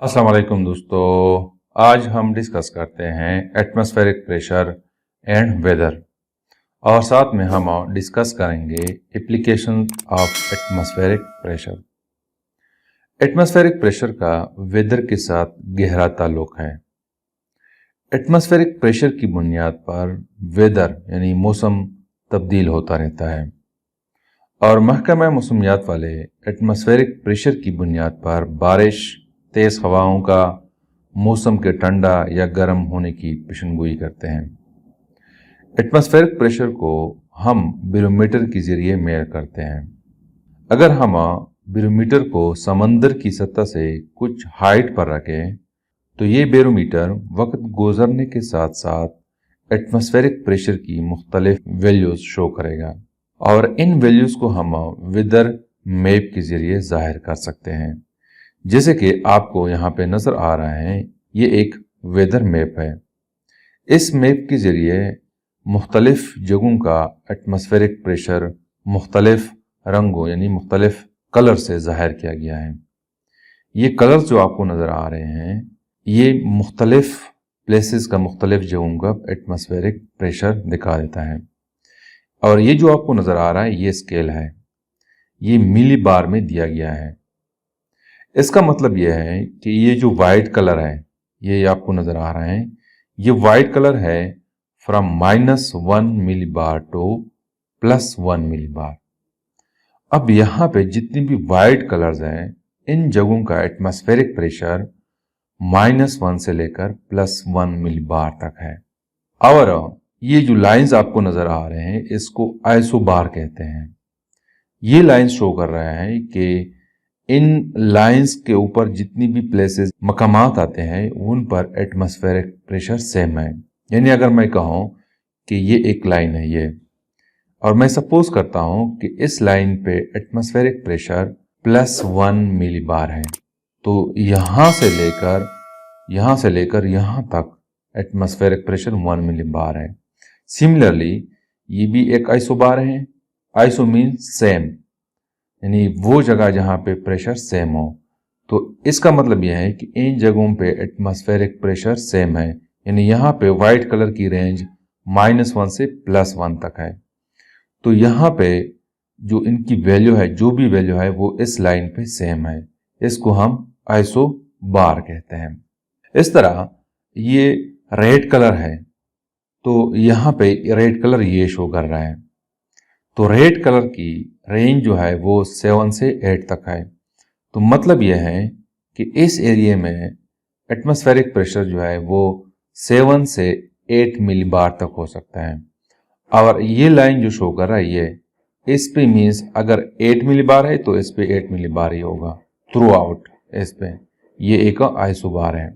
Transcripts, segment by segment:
अस्सलाम वालेकुम दोस्तों, आज हम डिस्कस करते हैं एटमॉस्फेरिक प्रेशर एंड वेदर और साथ में हम डिस्कस करेंगे application of atmospheric pressure. Atmospheric pressure का वेदर के साथ गहरा ताल्लुक है। एटमॉस्फेरिक प्रेशर की बुनियाद पर वेदर यानी मौसम तब्दील होता रहता है और महकमा मौसमियात वाले एटमॉस्फेरिक प्रेशर की बुनियाद पर बारिश, तेज हवाओं का, मौसम के ठंडा या गर्म होने की पेशनगोई करते हैं। एटमॉस्फेरिक प्रेशर को हम बैरोमीटर के जरिए मेजर करते हैं। अगर हम बैरोमीटर को समंदर की सतह से कुछ हाइट पर रखें तो ये बैरोमीटर वक्त गुजरने के साथ साथ एटमॉस्फेरिक प्रेशर की मुख्तलिफ वैल्यूज शो करेगा और इन वैल्यूज को हम वेदर मैप के जरिए जाहिर कर सकते हैं। जैसे कि आपको यहाँ पे नजर आ रहा है, ये एक वेदर मैप है। इस मैप के जरिए मुख्तलिफ जगहों का एटमॉस्फेरिक प्रेशर मुख्तलिफ रंगों यानी मुख्तलिफ कलर से जाहिर किया गया है। ये कलर जो आपको नजर आ रहे हैं, ये मुख्तलिफ प्लेसेस का, मुख्तलिफ जगहों का एटमॉस्फेरिक प्रेशर दिखा देता है। और ये जो आपको नजर आ रहा है, ये स्केल है, ये मिली बार में दिया गया है। इसका मतलब यह है कि ये जो वाइट कलर है, ये आपको नजर आ रहा है, ये वाइट कलर है फ्रॉम -1 मिली बार टू +1 मिली बार। अब यहाँ पे जितनी भी वाइट कलर्स हैं, इन जगहों का एटमॉस्फेरिक प्रेशर -1 से लेकर +1 मिली बार तक है। और ये जो लाइंस आपको नजर आ रहे हैं, इसको आइसोबार कहते हैं। ये लाइंस शो कर रहा है कि इन लाइंस के ऊपर जितनी भी प्लेसेस, मकामात आते हैं, उन पर एटमॉस्फेरिक प्रेशर सेम है। यानी अगर मैं कहूँ कि ये एक लाइन है ये, और मैं सपोज करता हूँ कि इस लाइन पे एटमॉस्फेरिक प्रेशर +1 मिली बार है, तो यहाँ से लेकर यहाँ तक एटमॉस्फेरिक प्रेशर 1 मिली बार है। सिमिलरली ये भी एक आइसोबार है। आइसो मीन्स सेम, यानी वो जगह जहां पे प्रेशर सेम हो। तो इसका मतलब यह है कि इन जगहों पे एटमॉस्फेरिक प्रेशर सेम है, यानी यहाँ पे व्हाइट कलर की रेंज -1 से +1 तक है। तो यहाँ पे जो इनकी वैल्यू है, जो भी वैल्यू है, वो इस लाइन पे सेम है। इसको हम आइसो बार कहते हैं। इस तरह ये रेड कलर है, तो यहाँ पे रेड कलर ये शो कर रहा है। तो रेड कलर की रेंज जो है वो 7 से 8 तक है। तो मतलब यह है कि इस एरिया में एटमॉस्फेरिक प्रेशर जो है वो 7 से 8 मिली बार तक हो सकता है। और ये लाइन जो शो कर रहा है, ये इस पे मीन्स अगर 8 मिली बार है तो इस पे 8 मिली बार ही होगा थ्रू आउट। इस पे ये एक आइसोबार है।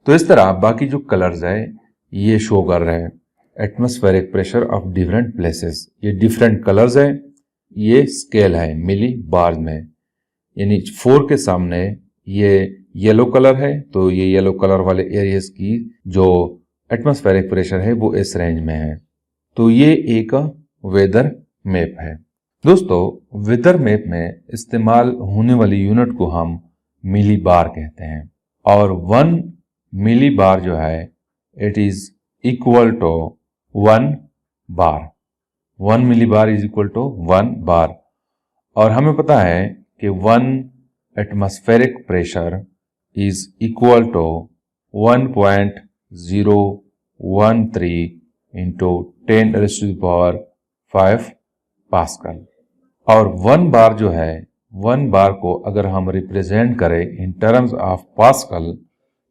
तो इस तरह बाकी जो कलर्स है ये शो कर रहे हैं atmospheric pressure of different places. ये डिफरेंट कलर्स है, ये स्केल है मिली बार में। यानी 4 के सामने ये येलो कलर है, तो ये येलो कलर वाले एरियाज की जो एटमॉस्फेरिक प्रेशर है वो इस रेंज में है। तो ये एक वेदर मैप है। दोस्तों, वेदर मैप में इस्तेमाल होने वाली यूनिट को हम मिली बार कहते हैं और 1 मिली बार जो है it is equal to 1 bar. 1 millibar is equal to 1 bar. और हमें पता है कि 1 atmospheric pressure is equal to 1.013 into 10⁵ pascal. और 1 बार जो है, 1 बार को अगर हम रिप्रेजेंट करें इन टर्म्स ऑफ पास्कल,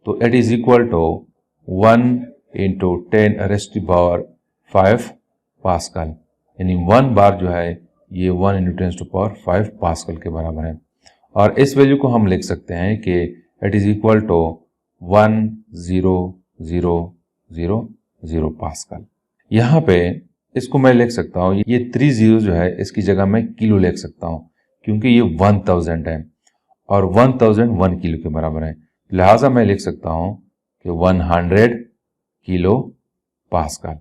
तो it is equal to 1 into 10⁵ pascal. यानी 1 बार जो है ये 1 इंटू 10⁵ पास्कल के बराबर है। और इस वैल्यू को हम लिख सकते हैं कि it is equal to 10000 pascal. यहाँ पे इसको मैं लिख सकता हूँ, ये 3 जीरो जो है इसकी जगह मैं किलो लिख सकता हूँ, क्योंकि ये 1000 है और 1000 1 किलो के बराबर है। लिहाजा मैं लिख सकता हूँ कि 100 किलो पास्कल।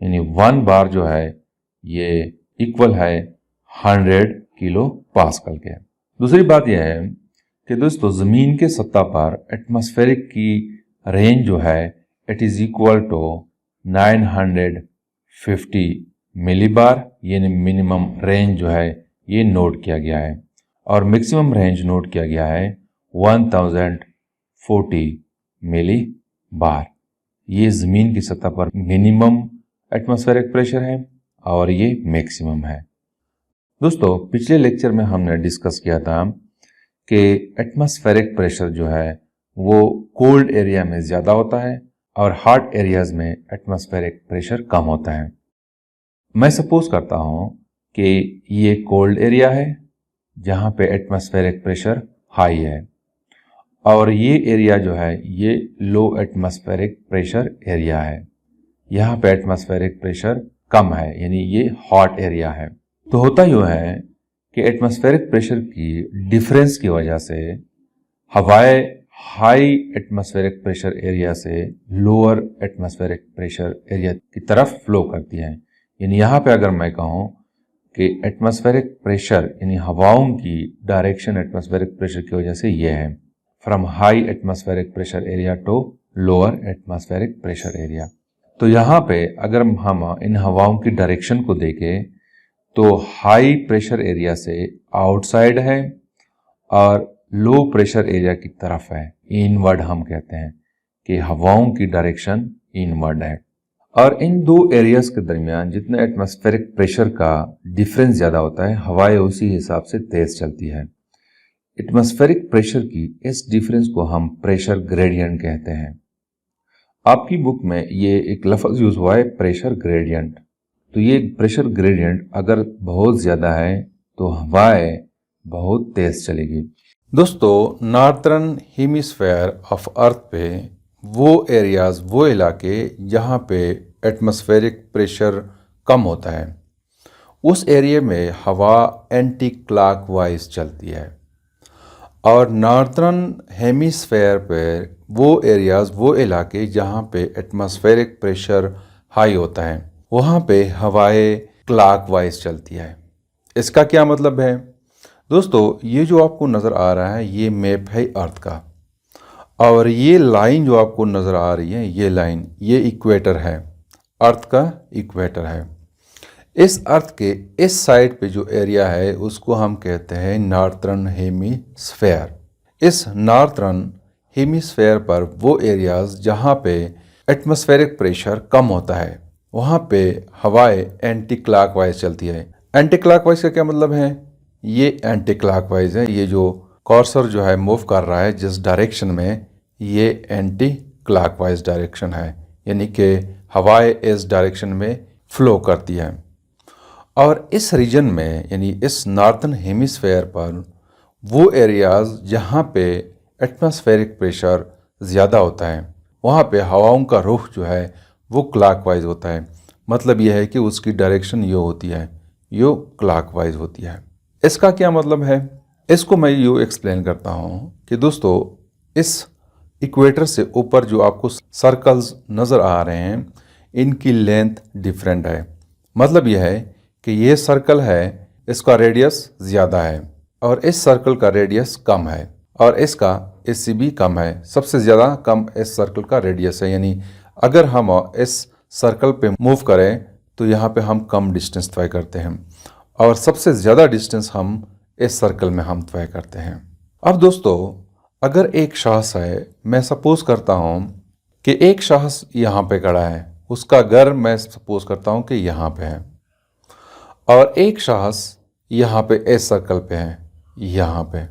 यानी 1 बार जो है ये इक्वल है 100 किलो पास्कल के। दूसरी बात यह है कि दोस्तों ज़मीन के सतह पर एटमॉस्फेरिक की रेंज जो है it is equal to 950 millibar, यानी मिनिमम रेंज जो है ये नोट किया गया है, और मैक्सिमम रेंज नोट किया गया है 1040 मिली बार। ये ज़मीन की सतह पर मिनिमम एटमॉस्फेरिक प्रेशर है और ये मैक्सिमम है। दोस्तों पिछले लेक्चर में हमने डिस्कस किया था कि एटमॉस्फेरिक प्रेशर जो है वो कोल्ड एरिया में ज़्यादा होता है और हॉट एरियाज में एटमॉस्फेरिक प्रेशर कम होता है। मैं सपोज करता हूँ कि ये कोल्ड एरिया है जहाँ पे एटमॉस्फेरिक प्रेशर हाई है, और ये एरिया जो है ये लो एटमॉस्फेरिक प्रेशर एरिया है, यहाँ पे एटमॉस्फेरिक प्रेशर कम है, यानी ये हॉट एरिया है। तो होता यूँ है कि एटमॉस्फेरिक प्रेशर की डिफरेंस की वजह से हवाएं हाई एटमॉस्फेरिक प्रेशर एरिया से लोअर एटमॉस्फेरिक प्रेशर एरिया की तरफ फ्लो करती हैं। यानी यहाँ पे अगर मैं कहूँ कि एटमॉस्फेरिक प्रेशर यानी हवाओं की डायरेक्शन एटमॉस्फेरिक प्रेशर की वजह से ये है, from high atmospheric pressure area to lower atmospheric pressure area. तो यहाँ पे अगर हम इन हवाओं की डायरेक्शन को देखें तो हाई प्रेशर एरिया से आउटसाइड है और लो प्रेशर एरिया की तरफ है, इनवर्ड हम कहते हैं कि हवाओं की डायरेक्शन इनवर्ड है। और इन दो एरियाज के दरमियान जितना एटमॉस्फेरिक प्रेशर का डिफरेंस ज़्यादा होता है, हवाएं उसी हिसाब से तेज चलती है। एटमॉस्फेरिक प्रेशर की इस डिफरेंस को हम प्रेशर ग्रेडियंट कहते हैं। आपकी बुक में ये एक लफ्ज़ यूज़ हुआ है प्रेशर ग्रेडियंट। तो ये प्रेशर ग्रेडियंट अगर बहुत ज़्यादा है तो हवाएं बहुत तेज चलेगी। दोस्तों नॉर्थर्न हेमिस्फेयर ऑफ अर्थ पे वो एरियाज, वो इलाके जहाँ पे एटमॉस्फेरिक प्रेशर कम होता है, उस एरिया में हवा एंटी क्लॉकवाइज चलती है। और नॉर्थर्न हेमिस्फेयर पर वो एरियाज, वो इलाके जहाँ पे एटमॉस्फेरिक प्रेशर हाई होता है, वहाँ पे हवाएं क्लॉकवाइज चलती है। इसका क्या मतलब है दोस्तों? ये जो आपको नज़र आ रहा है ये मैप है अर्थ का, और ये लाइन जो आपको नज़र आ रही है ये लाइन, ये इक्वेटर है, अर्थ का इक्वेटर है। इस अर्थ के इस साइड पे जो एरिया है उसको हम कहते हैं नॉर्थर्न हेमिस्फेयर। इस नॉर्थर्न हेमिस्फेयर पर वो एरियाज जहाँ पे एटमॉस्फेरिक प्रेशर कम होता है, वहाँ पे हवाएं एंटी क्लॉकवाइज चलती है। एंटी क्लॉकवाइज का क्या मतलब है? ये एंटी क्लॉकवाइज है, ये जो कर्सर जो है मूव कर रहा है जिस डायरेक्शन में, ये एंटी क्लॉकवाइज डायरेक्शन है, यानी कि हवाएं इस डायरेक्शन में फ्लो करती है। और इस रीजन में यानी इस नॉर्थर्न हेमिस्फेयर पर वो एरियाज जहाँ पे एटमॉस्फेरिक प्रेशर ज़्यादा होता है, वहाँ पे हवाओं का रुख जो है वो क्लॉकवाइज होता है। मतलब यह है कि उसकी डायरेक्शन यो होती है, यो क्लॉकवाइज होती है। इसका क्या मतलब है? इसको मैं यूँ एक्सप्लेन करता हूँ कि दोस्तों इस इक्वेटर से ऊपर जो आपको सर्कल्स नज़र आ रहे हैं इनकी लेंथ डिफरेंट है। मतलब यह है कि ये सर्कल है, इसका रेडियस ज़्यादा है और इस सर्कल का रेडियस कम है, और इसका इससे भी कम है। सबसे ज़्यादा कम इस सर्कल का रेडियस है, यानी अगर हम इस सर्कल पे मूव करें तो यहाँ पे हम कम डिस्टेंस तय करते हैं, और सबसे ज़्यादा डिस्टेंस हम इस सर्कल में हम तय करते हैं। अब दोस्तों अगर एक शख्स है, मैं सपोज करता हूँ कि एक शख्स यहाँ पे खड़ा है, उसका घर मैं सपोज करता हूँ कि यहाँ पे है, और एक शख्स यहाँ पे इस सर्कल पे है, यहाँ पे।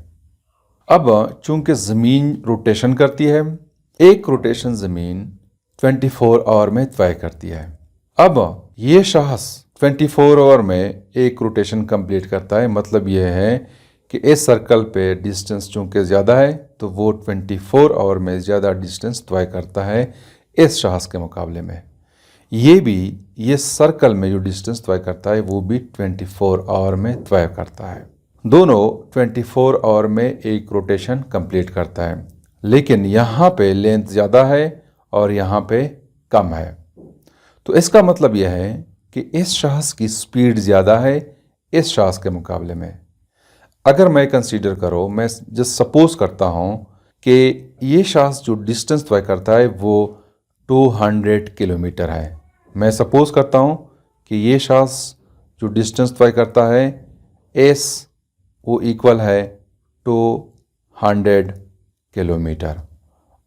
अब चूंकि ज़मीन रोटेशन करती है, एक रोटेशन ज़मीन 24 आवर में तय करती है। अब ये शख्स 24 आवर में एक रोटेशन कंप्लीट करता है। मतलब ये है कि इस सर्कल पे डिस्टेंस चूंकि ज़्यादा है तो वो 24 आवर में ज़्यादा डिस्टेंस तय करता है इस शख्स के मुकाबले में। ये सर्कल में जो डिस्टेंस तय करता है वो भी 24 आवर में तय करता है। दोनों 24 आवर में एक रोटेशन कंप्लीट करता है, लेकिन यहाँ पे लेंथ ज़्यादा है और यहाँ पे कम है। तो इसका मतलब यह है कि इस शख्स की स्पीड ज़्यादा है इस शख्स के मुकाबले में। अगर मैं कंसीडर करो, मैं जस्ट सपोज करता हूँ कि ये शख्स जो डिस्टेंस तय करता है वो 200 किलोमीटर है। मैं सपोज करता हूँ कि ये शख्स जो डिस्टेंस तय करता है एस वो इक्वल है 200 किलोमीटर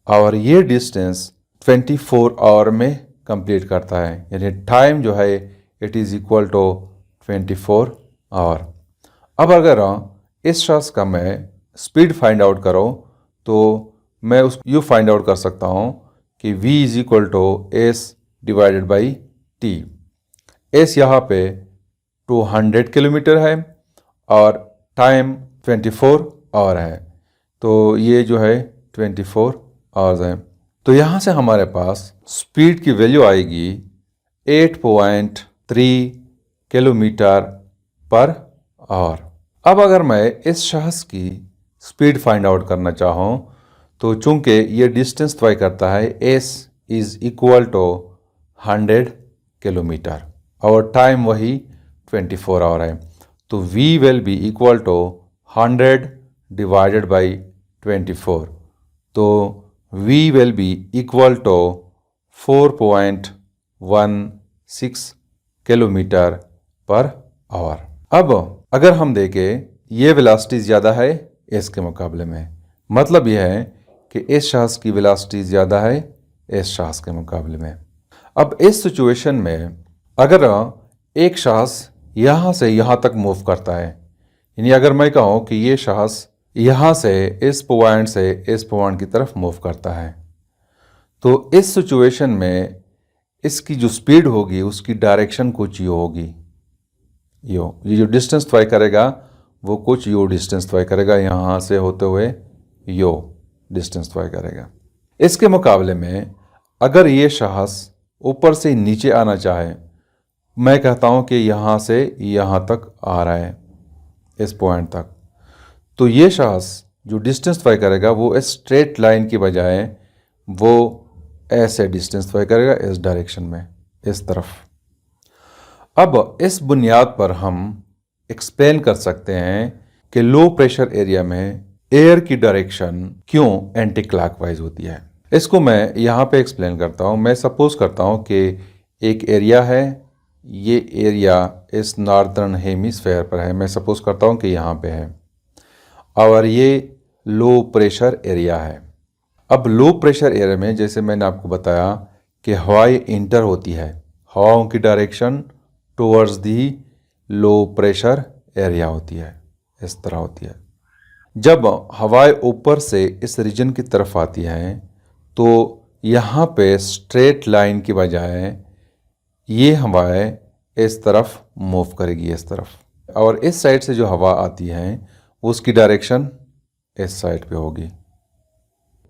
और ये डिस्टेंस 24 आवर में कंप्लीट करता है, यानी टाइम जो है it is equal to 24 hour. अब अगर इस शख्स का मैं स्पीड फाइंड आउट करो तो मैं उस यू फाइंड आउट कर सकता हूँ कि v is equal to S divided by T. S यहाँ पे 200 किलोमीटर है और टाइम 24 आवर है, तो ये जो है 24 आवर्स है। तो यहाँ से हमारे पास स्पीड की वैल्यू आएगी 8.3 किलोमीटर पर आवर। अब अगर मैं इस शख्स की स्पीड फाइंड आउट करना चाहूँ तो चूंकि ये डिस्टेंस तय करता है S is equal to 100 kilometre और टाइम वही 24 आवर है, तो v will be equal to 100 divided by 24, तो v will be equal to 4.16 kilometre per hour. अब अगर हम देखें ये वेलोसिटी ज़्यादा है एस के मुकाबले में, मतलब यह है कि इस शख्स की वेलोसिटी ज़्यादा है इस शख्स के मुकाबले में। अब इस सिचुएशन में अगर एक शख्स यहाँ से यहाँ तक मूव करता है, यानी अगर मैं कहूँ कि ये शख्स यहाँ से इस पॉइंट की तरफ मूव करता है, तो इस सिचुएशन में इसकी जो स्पीड होगी उसकी डायरेक्शन कुछ यो होगी। ये जो डिस्टेंस तय करेगा वो कुछ यो डिस्टेंस तय करेगा, यहाँ से होते हुए यो डिस्टेंस तय करेगा। इसके मुकाबले में अगर ये शख्स ऊपर से नीचे आना चाहे, मैं कहता हूँ कि यहाँ से यहाँ तक आ रहा है इस पॉइंट तक, तो ये शख्स जो डिस्टेंस तय करेगा वो इस स्ट्रेट लाइन की बजाय वो ऐसे डिस्टेंस तय करेगा इस डायरेक्शन में, इस तरफ। अब इस बुनियाद पर हम एक्सप्लेन कर सकते हैं कि लो प्रेशर एरिया में एयर की डायरेक्शन क्यों एंटी क्लॉकवाइज होती है। इसको मैं यहाँ पे एक्सप्लेन करता हूँ। मैं सपोज करता हूँ कि एक एरिया है, ये एरिया इस नॉर्दर्न हेमिस्फेयर पर है, मैं सपोज करता हूँ कि यहाँ पे है, और ये लो प्रेशर एरिया है। अब लो प्रेशर एरिया में जैसे मैंने आपको बताया कि हवाएं इंटर होती है, हवाओं की direction towards the low pressure area होती है, इस तरह होती है। जब हवाएं ऊपर से इस रीजन की तरफ आती हैं तो यहाँ पे स्ट्रेट लाइन की बजाय ये हवाएं इस तरफ मूव करेगी, इस तरफ, और इस साइड से जो हवा आती है उसकी डायरेक्शन इस साइड पे होगी,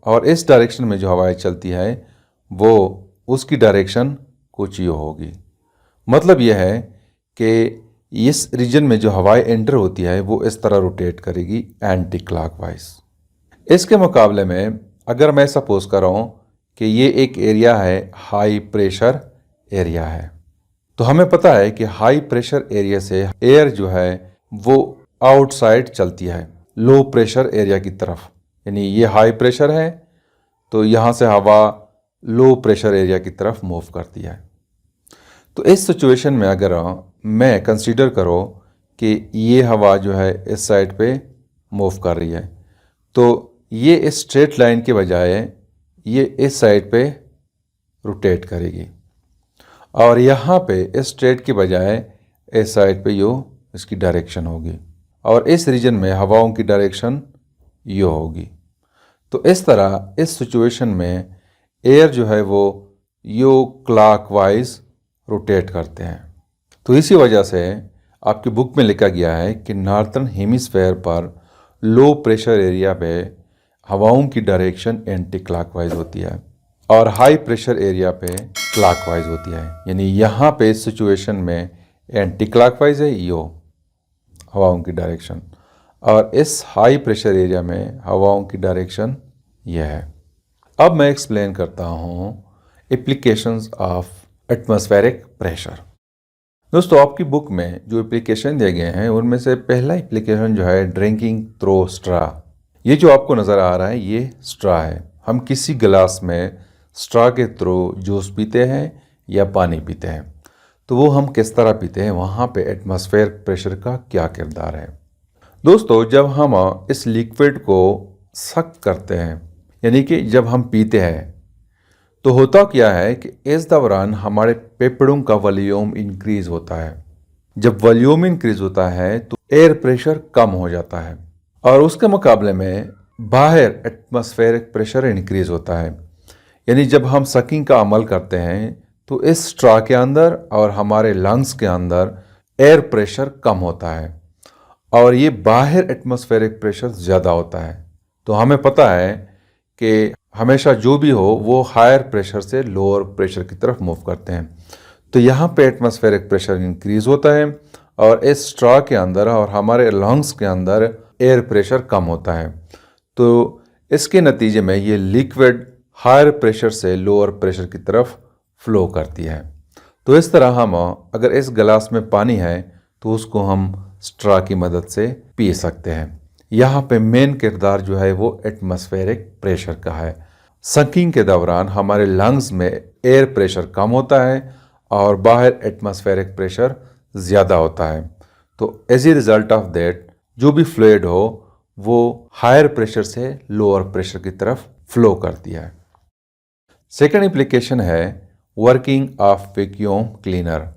और इस डायरेक्शन में जो हवाएं चलती है वो उसकी डायरेक्शन कुछ यूँ होगी। मतलब यह है कि इस रीजन में जो हवाएं एंटर होती है वो इस तरह रोटेट करेगी एंटी क्लॉकवाइज। इसके मुकाबले में अगर मैं सपोज करूँ कि ये एक एरिया है, हाई प्रेशर एरिया है, तो हमें पता है कि हाई प्रेशर एरिया से एयर जो है वो आउटसाइड चलती है लो प्रेशर एरिया की तरफ, यानी ये हाई प्रेशर है तो यहाँ से हवा लो प्रेशर एरिया की तरफ मूव करती है। तो इस सिचुएशन में अगर मैं कंसीडर करो कि ये हवा जो है इस साइड पे मूव कर रही है, तो ये इस स्ट्रेट लाइन के बजाय ये इस साइड पे रोटेट करेगी, और यहाँ पे इस स्ट्रेट की बजाय इस साइड पे यो इसकी डायरेक्शन होगी, और इस रीजन में हवाओं की डायरेक्शन यो होगी। तो इस तरह इस सिचुएशन में एयर जो है वो यो क्लॉकवाइज रोटेट करते हैं। तो इसी वजह से आपकी बुक में लिखा गया है कि नॉर्थर्न हेमिस्फेयर पर लो प्रेशर एरिया पे हवाओं की डायरेक्शन एंटी क्लॉकवाइज होती है और हाई प्रेशर एरिया पे क्लॉकवाइज होती है, यानी यहाँ पे इस सिचुएशन में एंटी क्लॉकवाइज है यो हवाओं की डायरेक्शन, और इस हाई प्रेशर एरिया में हवाओं की डायरेक्शन यह है। अब मैं एक्सप्लेन करता हूँ एप्लीकेशंस ऑफ एटमॉस्फेरिक प्रेशर। दोस्तों आपकी बुक में जो एप्लीकेशन दिए गए हैं उनमें से पहला एप्लीकेशन जो है ड्रिंकिंग थ्रो स्ट्रा। ये जो आपको नज़र आ रहा है ये स्ट्रा है। हम किसी गिलास में स्ट्रा के थ्रू जूस पीते हैं या पानी पीते हैं, तो वो हम किस तरह पीते हैं, वहाँ पे एटमॉस्फेयर प्रेशर का क्या किरदार है। दोस्तों जब हम इस लिक्विड को सक करते हैं, यानी कि जब हम पीते हैं, तो होता क्या है कि इस दौरान हमारे फेफड़ों का वॉल्यूम इंक्रीज होता है। जब वॉल्यूम इंक्रीज होता है तो एयर प्रेशर कम हो जाता है और उसके मुकाबले में बाहर एटमॉस्फेरिक प्रेशर इंक्रीज होता है। यानी जब हम सकिंग का अमल करते हैं तो इस स्ट्रा के अंदर और हमारे लंग्स के अंदर एयर प्रेशर कम होता है और ये बाहर एटमॉस्फेरिक प्रेशर ज़्यादा होता है। तो हमें पता है कि हमेशा जो भी हो वो हायर प्रेशर से लोअर प्रेशर की तरफ मूव करते हैं। तो यहाँ पे एटमॉस्फेरिक प्रेशर इंक्रीज होता है और इस स्ट्रा के अंदर और हमारे लंग्स के अंदर एयर प्रेशर कम होता है। तो इसके नतीजे में ये लिक्विड हायर प्रेशर से लोअर प्रेशर की तरफ फ्लो करती है। तो इस तरह हम अगर इस गिलास में पानी है तो उसको हम स्ट्रा की मदद से पी सकते हैं। यहाँ पे मेन किरदार जो है वो एटमॉस्फेरिक प्रेशर का है। सकिंग के दौरान हमारे लंग्स में एयर प्रेशर कम होता है और बाहर एटमॉस्फेरिक प्रेशर ज़्यादा होता है। तो as a result of that जो भी फ्लूइड हो वो हायर प्रेशर से लोअर प्रेशर की तरफ फ्लो करती है। सेकेंड एप्लीकेशन है वर्किंग ऑफ वैक्यूम क्लीनर।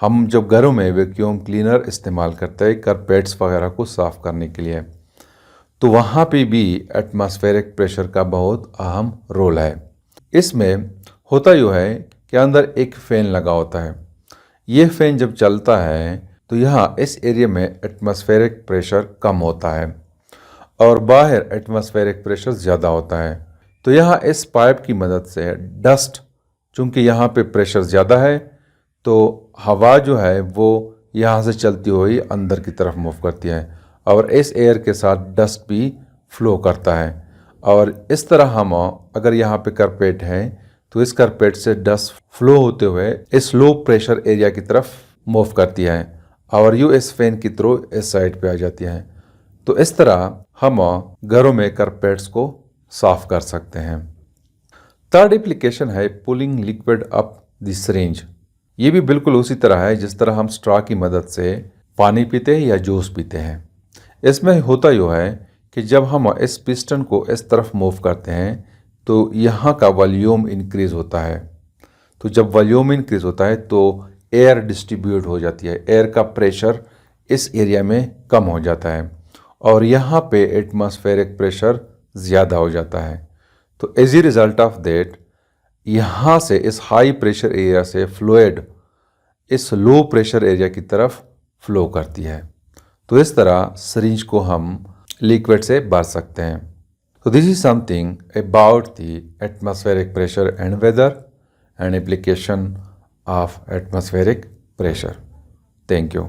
हम जब घरों में वैक्यूम क्लीनर इस्तेमाल करते हैं कारपेट्स वगैरह को साफ़ करने के लिए, तो वहाँ पे भी एटमॉस्फेरिक प्रेशर का बहुत अहम रोल है। इसमें होता यूँ है कि अंदर एक फ़ैन लगा होता है। ये फ़ैन जब चलता है तो यहाँ इस एरिया में एटमॉस्फेरिक प्रेशर कम होता है और बाहर एटमॉस्फेरिक प्रेशर ज़्यादा होता है। तो यहाँ इस पाइप की मदद से डस्ट, चूँकि यहाँ पे प्रेशर ज़्यादा है तो हवा जो है वो यहाँ से चलती हुई अंदर की तरफ मूव करती है और इस एयर के साथ डस्ट भी फ्लो करता है। और इस तरह हम अगर यहाँ पे कारपेट है तो इस कारपेट से डस्ट फ्लो होते हुए इस लो प्रेशर एरिया की तरफ मूव करती है और यू इस फैन की थ्रू इस साइड पे आ जाती है। तो इस तरह हम घरों में कारपेट्स को साफ कर सकते हैं। थर्ड एप्लीकेशन है pulling liquid up the syringe. ये भी बिल्कुल उसी तरह है जिस तरह हम स्ट्रॉ की मदद से पानी पीते हैं या जूस पीते हैं। इसमें होता यूँ है कि जब हम इस पिस्टन को इस तरफ मूव करते हैं तो यहाँ का वॉल्यूम इंक्रीज होता है। तो जब वॉल्यूम इंक्रीज होता है तो एयर डिस्ट्रीब्यूट हो जाती है, एयर का प्रेशर इस एरिया में कम हो जाता है और यहाँ पे एटमॉस्फेरिक प्रेशर ज़्यादा हो जाता है। तो as a result of that यहाँ से इस हाई प्रेशर एरिया से फ्लूइड इस लो प्रेशर एरिया की तरफ फ्लो करती है। तो इस तरह सिरिंज को हम लिक्विड से भर सकते हैं। तो this is something about the atmospheric pressure and weather and application of atmospheric pressure. Thank you.